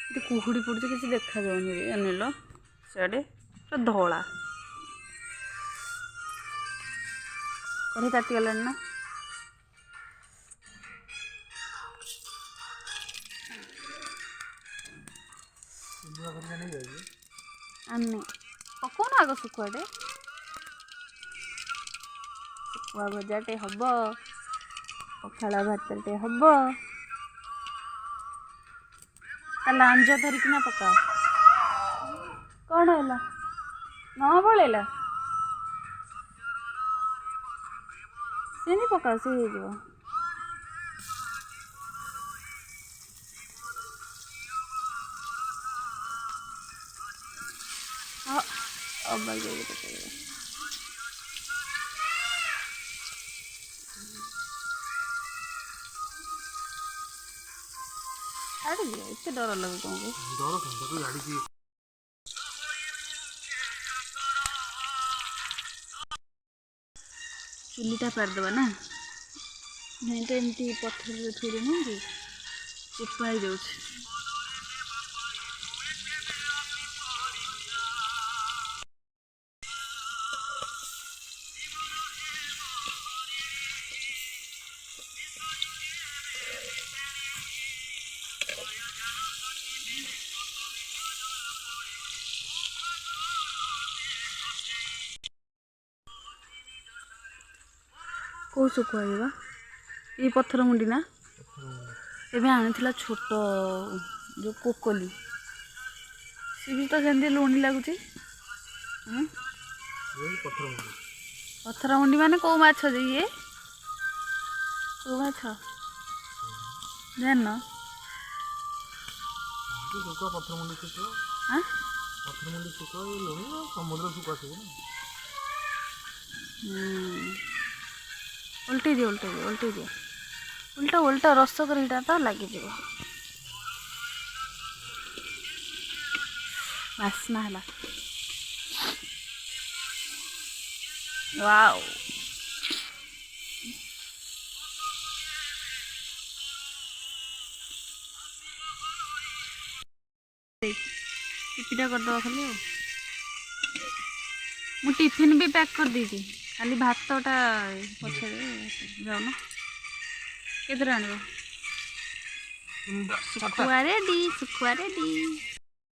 ये कुहुड़ी पड़े किसी देखा जाऊनि अनिल सियाड़े पूरा धला कढ़ी तातीगला ना आने पकौन आग शुखुआटे शुखुआ भजाटे हम पखाड़ भातटे हम लांज धरिकिना पका कौन है न पलैला सी नहीं पका सी हो अब छाड़ दिया इतने डर लगे तुमको डर गाड़ी की चुलीटा पारदबा ना नहीं तो एमती पत्थर थोड़े नहीं कि चिपा ही जाऊँ कौ शुखुआ ये पत्थर मुंडी ना एवं आनी छोट जो कोकोली सी भी तो सेमती लुणी लगुच पत्थर मुंडी माने कौ माछ ये कौ माछ जान पत्थर मुंडी समुद्र उल्टे दियो उल्टा उल्टा रस कर तो लगे बास्ना है वाओ टिफिन करदे खाली मु टिफिन भी पैक कर दीजिए खाली भातटा पछे जाऊन के शुखुआ रेडी